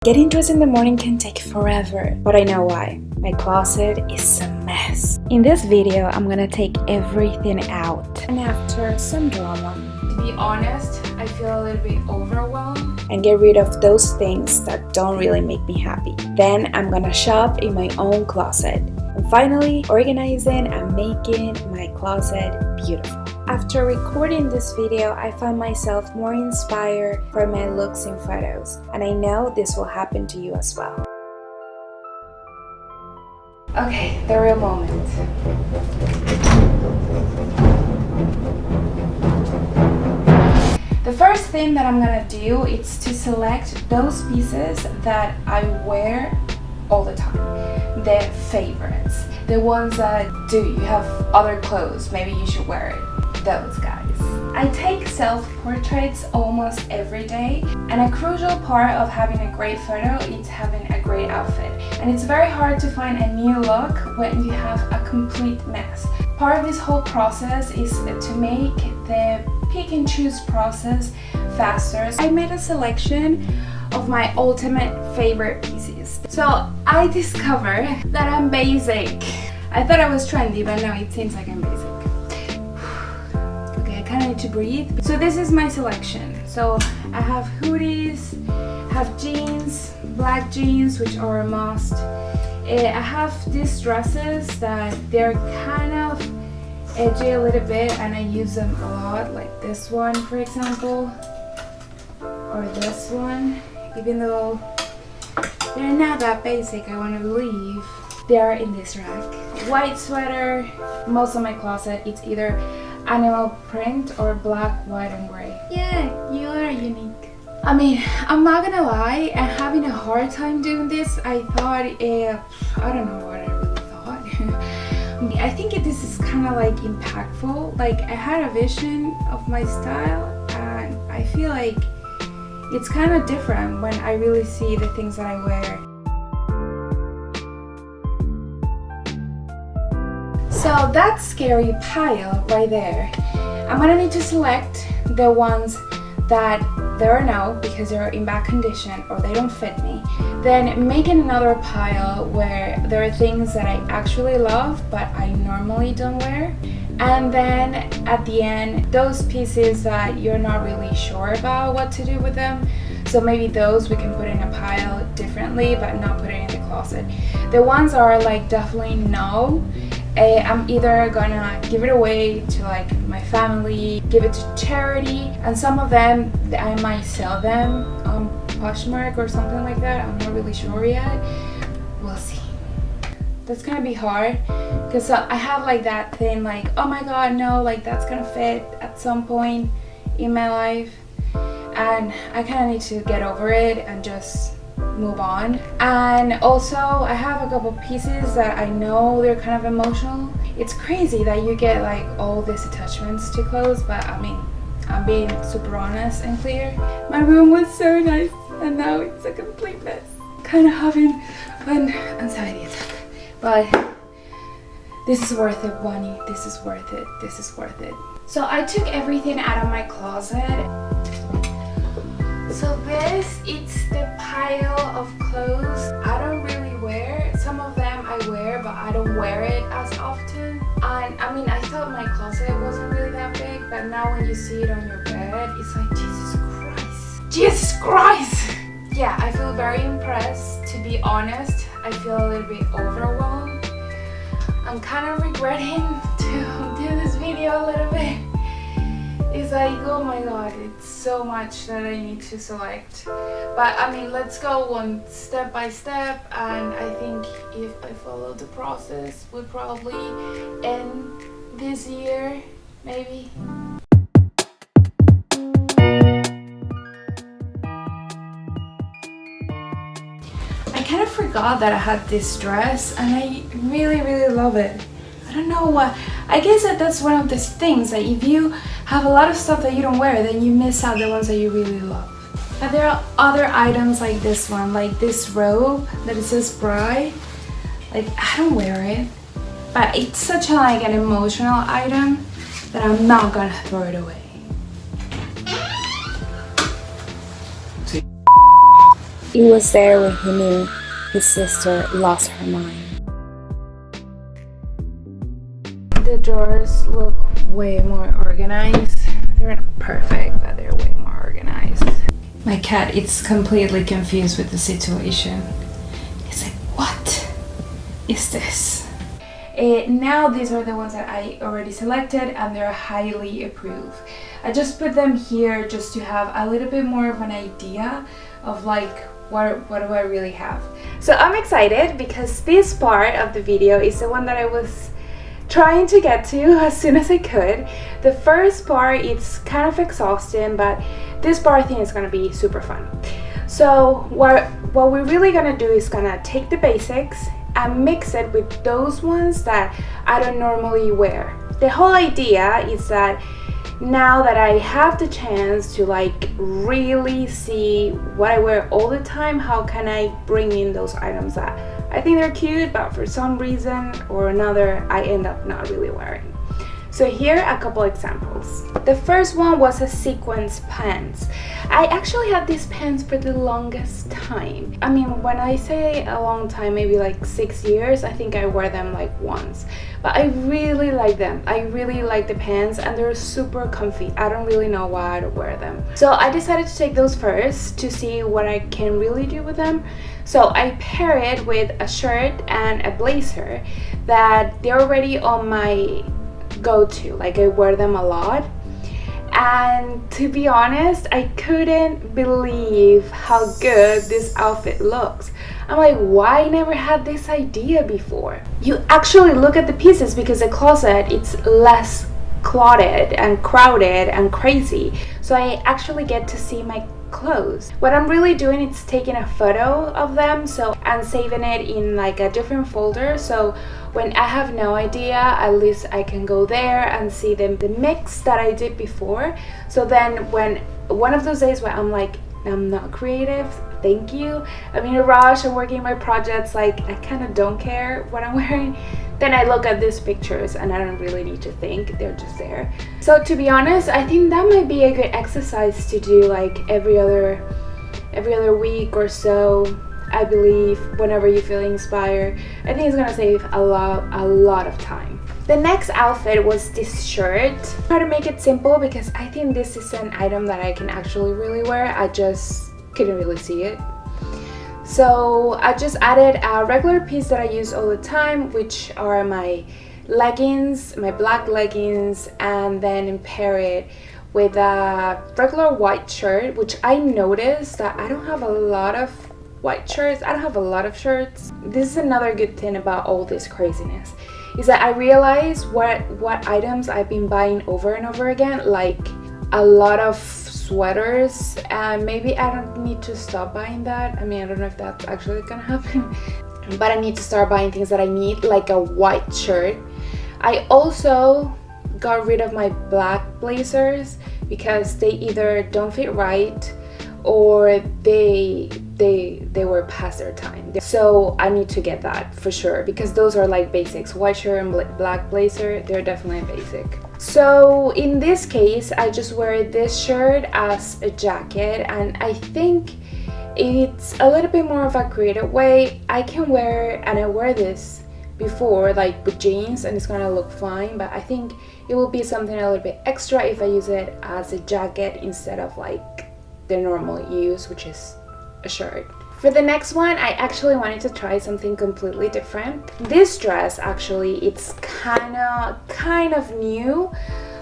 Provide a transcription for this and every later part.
Getting dressed in the morning can take forever, but I know why. My closet is a mess. In this video, I'm gonna take everything out. And after some drama, to be honest, I feel a little bit overwhelmed. And get rid of those things that don't really make me happy. Then I'm gonna shop in my own closet. And finally, organizing and making my closet beautiful. After recording this video, I found myself more inspired for my looks in photos, and I know this will happen to you as well. Okay, the real moment. The first thing that I'm gonna do is to select those pieces that I wear all the time. The favorites. The ones that you have other clothes, maybe you should wear it. Those guys. I take self-portraits almost every day, and a crucial part of having a great photo is having a great outfit. And it's very hard to find a new look when you have a complete mess. Part of this whole process is to make the pick and choose process faster. I made a selection of my ultimate favorite pieces. So I discovered that I'm basic. I thought I was trendy, but now it seems like I'm basic. I kind of need to breathe. So this is my selection. So I have hoodies, have jeans, black jeans, which are a must. I have these dresses that they're kind of edgy a little bit, and I use them a lot, like this one for example, or this one. Even though they're not that basic, I want to believe they are in this rack. White sweater. Most of my closet, it's either animal print or black, white and gray. Yeah, you are unique. I mean, I'm not gonna lie, I'm having a hard time doing this. I thought, I don't know what I really thought. I think this is kind of like impactful. Like I had a vision of my style, and I feel like it's kind of different when I really see the things that I wear. So that scary pile right there, I'm gonna need to select the ones that there are no because they're in bad condition or they don't fit me. Then making another pile where there are things that I actually love but I normally don't wear. And then at the end, those pieces that you're not really sure about what to do with them. So maybe those we can put in a pile differently but not put it in the closet. The ones are like definitely no. I'm either gonna give it away to like my family, give it to charity, and some of them I might sell them on Poshmark or something like that. I'm not really sure yet. We'll see. That's gonna be hard because I have like that thing like, oh my god, no, like that's gonna fit at some point in my life, and I kind of need to get over it and just move on. And also I have a couple pieces that I know they're kind of emotional. It's crazy that you get like all these attachments to clothes, but I mean, I'm being super honest and clear. My room was so nice and now it's a complete mess. Kind of having an anxiety attack, but this is worth it, Bonnie. This is worth it. This is worth it. So I took everything out of my closet. So this, it's the pile of clothes I don't really wear. Some of them I wear, but I don't wear it as often. And I mean, I thought my closet wasn't really that big, but now when you see it on your bed, it's like, Jesus Christ. Jesus Christ! Yeah, I feel very impressed. To be honest, I feel a little bit overwhelmed. I'm kind of regretting to do this video a little bit. It's like, oh my god, it's so much that I need to select. But I mean, let's go one step by step, and I think if I follow the process, we'll probably end this year, maybe. I kind of forgot that I had this dress, and I really, really love it. I don't know what, I guess that's one of those things that if you have a lot of stuff that you don't wear, then you miss out the ones that you really love. But there are other items like this one, like this robe that it says bride. Like, I don't wear it, but it's such a, like an emotional item that I'm not gonna throw it away. He was there when he knew his sister lost her mind. The drawers look way more organized. They're not perfect, but they're way more organized. My cat is completely confused with the situation. It's like, what is this? Now these are the ones that I already selected and they're highly approved. I just put them here just to have a little bit more of an idea of like what do I really have. So I'm excited because this part of the video is the one that I was trying to get to as soon as I could. The first part, it's kind of exhausting, but this part I think is gonna be super fun. So what we're really gonna do is gonna take the basics and mix it with those ones that I don't normally wear. The whole idea is that now that I have the chance to like really see what I wear all the time, how can I bring in those items that I think they're cute but for some reason or another I end up not really wearing. So here are a couple examples. The first one was a sequence pants. I actually had these pants for the longest time. I mean, when I say a long time, maybe like 6 years, I think I wear them like once. But I really like them. I really like the pants and they're super comfy. I don't really know why I don't wear them. So I decided to take those first to see what I can really do with them. So I pair it with a shirt and a blazer that they're already on my go-to, like I wear them a lot. And to be honest, I couldn't believe how good this outfit looks. I'm like, why I never had this idea before? You actually look at the pieces because the closet, it's less cluttered and crowded and crazy. So I actually get to see my clothes. What I'm really doing is taking a photo of them and saving it in like a different folder, so when I have no idea, at least I can go there and see the mix that I did before. So then when one of those days where I'm like, I'm not creative, thank you, I'm in a rush, I'm working my projects, like I kind of don't care what I'm wearing, then I look at these pictures and I don't really need to think, they're just there. So to be honest, I think that might be a good exercise to do like every other week or so. I believe whenever you feel inspired, I think it's gonna save a lot of time. The next outfit was this shirt. I try to make it simple because I think this is an item that I can actually really wear. I just couldn't really see it. So I just added a regular piece that I use all the time, which are my leggings, my black leggings, and then pair it with a regular white shirt, which I noticed that I don't have a lot of white shirts. I don't have a lot of shirts. This is another good thing about all this craziness, is that I realize what items I've been buying over and over again, like a lot of sweaters, and maybe I don't need to stop buying that. I mean, I don't know if that's actually gonna happen, but I need to start buying things that I need, like a white shirt. I also got rid of my black blazers because they either don't fit right or they were past their time. So I need to get that for sure, because those are like basics. White shirt and black blazer, they're definitely basic. So in this case, I just wear this shirt as a jacket, and I think it's a little bit more of a creative way. I can wear, and I wear this before, like with jeans, and it's gonna look fine, but I think it will be something a little bit extra if I use it as a jacket instead of like the normal use, which is a shirt. For the next one, I actually wanted to try something completely different. This dress, actually, it's kind of new,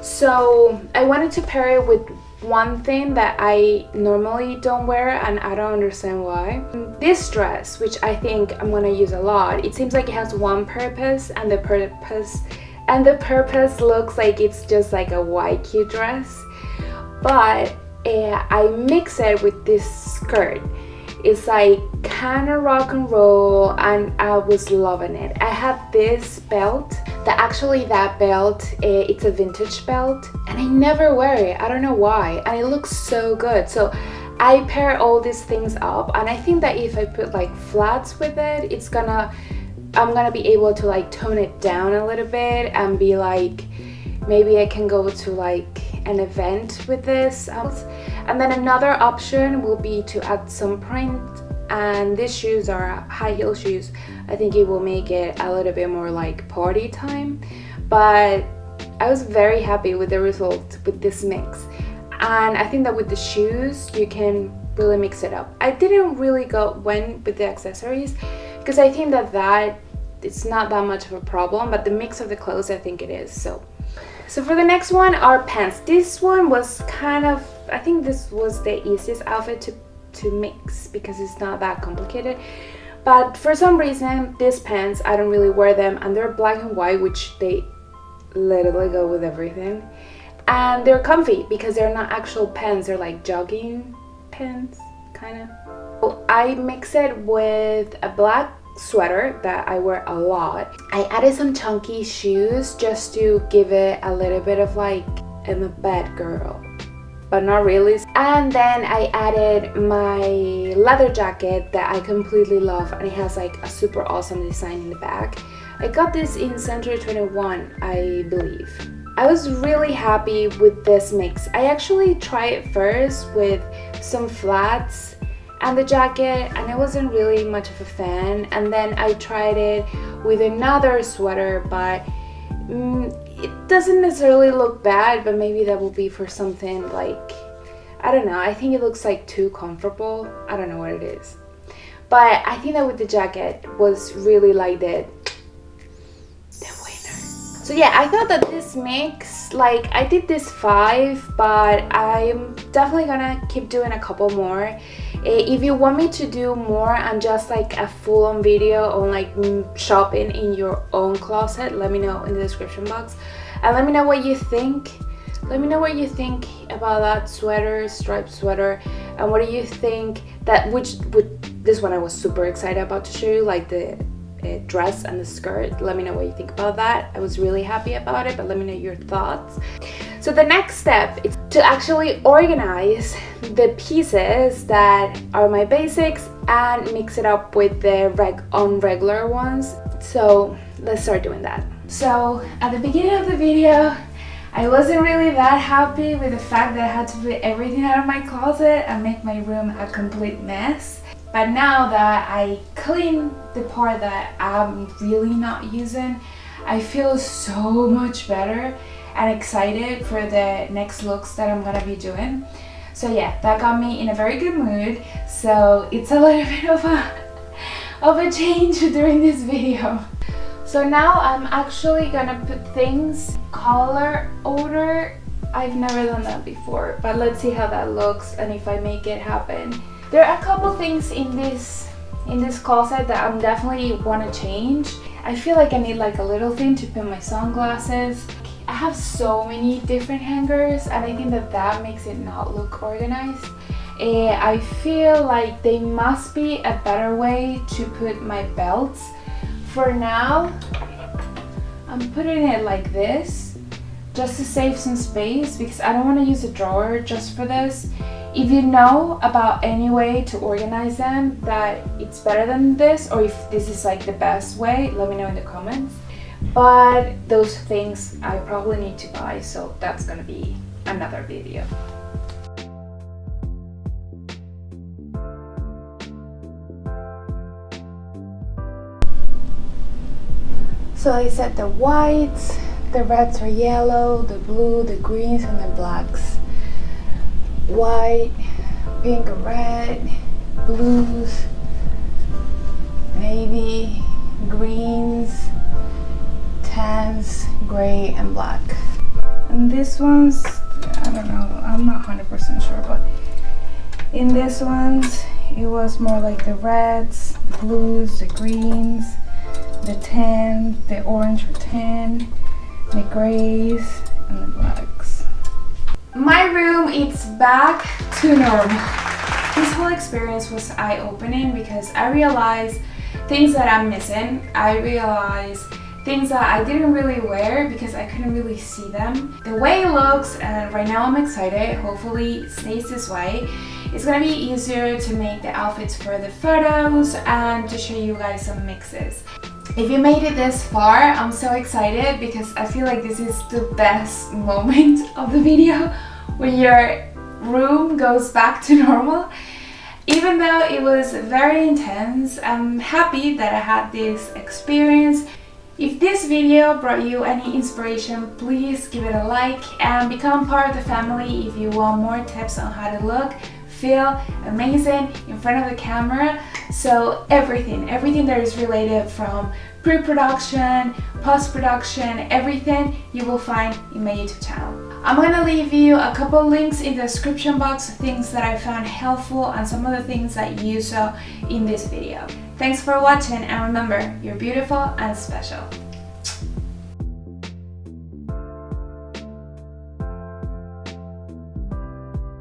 so I wanted to pair it with one thing that I normally don't wear, and I don't understand why. This dress, which I think I'm gonna use a lot, it seems like it has one purpose, and the purpose looks like it's just like a white cute dress, but I mix it with this skirt. It's like kind of rock and roll, and I was loving it. I have this belt that belt, it's a vintage belt, and I never wear it. I don't know why, and it looks so good. So I pair all these things up, and I think that if I put like flats with it, I'm gonna be able to like tone it down a little bit and be like, maybe I can go to like an event with this. And then another option will be to at some point and these shoes are high heel shoes. I think it will make it a little bit more like party time, but I was very happy with the result with this mix. And I think that with the shoes you can really mix it up. I didn't really went with the accessories because I think that it's not that much of a problem, but the mix of the clothes I think it is. So for the next one are pants. This one was kind of, I think this was the easiest outfit to mix because it's not that complicated. But for some reason these pants, I don't really wear them, and they're black and white, which they literally go with everything. And they're comfy because they're not actual pants, they're like jogging pants, kind of. So I mix it with a black sweater that I wear a lot. I added some chunky shoes just to give it a little bit of like, I'm a bad girl, but not really. And then I added my leather jacket that I completely love, and it has like a super awesome design in the back. I got this in Century 21, I believe. I was really happy with this mix. I actually tried it first with some flats and the jacket, and I wasn't really much of a fan. And then I tried it with another sweater, but it doesn't necessarily look bad, but maybe that will be for something like, I don't know, I think it looks like too comfortable. I don't know what it is. But I think that with the jacket was really like the winner. So yeah, I thought that this mix, like I did this 5, but I'm definitely gonna keep doing a couple more. If you want me to do more and just like a full-on video on like shopping in your own closet, let me know in the description box, and let me know what you think. Let me know what you think about that sweater, striped sweater, and what do you think that this one I was super excited about to show you, like the dress and the skirt. Let me know what you think about that. I was really happy about it, but let me know your thoughts. So the next step is to actually organize the pieces that are my basics and mix it up with the regular ones. So let's start doing that. So at the beginning of the video, I wasn't really that happy with the fact that I had to put everything out of my closet and make my room a complete mess. But now that I clean the part that I'm really not using, I feel so much better and excited for the next looks that I'm gonna be doing. So yeah, that got me in a very good mood. So it's a little bit of a change during this video. So now I'm actually gonna put things color order. I've never done that before, but let's see how that looks and if I make it happen. There are a couple things in this closet that I'm definitely want to change. I feel like I need like a little thing to put my sunglasses. I have so many different hangers, and I think that makes it not look organized. I feel like there must be a better way to put my belts. For now, I'm putting it like this just to save some space because I don't want to use a drawer just for this. If you know about any way to organize them that it's better than this, or if this is like the best way, let me know in the comments. But those things I probably need to buy, so that's gonna be another video. So I said the whites, the reds are yellow, the blue, the greens, and the blacks. White, pink, red, blues, navy, greens, tans, gray, and black. And this one's, I don't know, I'm not 100% sure, but in this ones it was more like the reds, the blues, the greens, the tan, the orange or tan, the grays, and the blacks. My room, it's back to normal. This whole experience was eye-opening because I realized things that I'm missing. I realized things that I didn't really wear because I couldn't really see them. The way it looks, and right now I'm excited, hopefully it stays this way. It's gonna be easier to make the outfits for the photos and to show you guys some mixes. If you made it this far, I'm so excited because I feel like this is the best moment of the video when your room goes back to normal. Even though it was very intense, I'm happy that I had this experience. If this video brought you any inspiration, please give it a like and become part of the family if you want more tips on how to look, feel amazing in front of the camera. So everything that is related from pre-production, post-production, everything you will find in my YouTube channel. I'm gonna leave you a couple links in the description box, things that I found helpful and some of the things that you saw in this video. Thanks for watching, and remember, you're beautiful and special.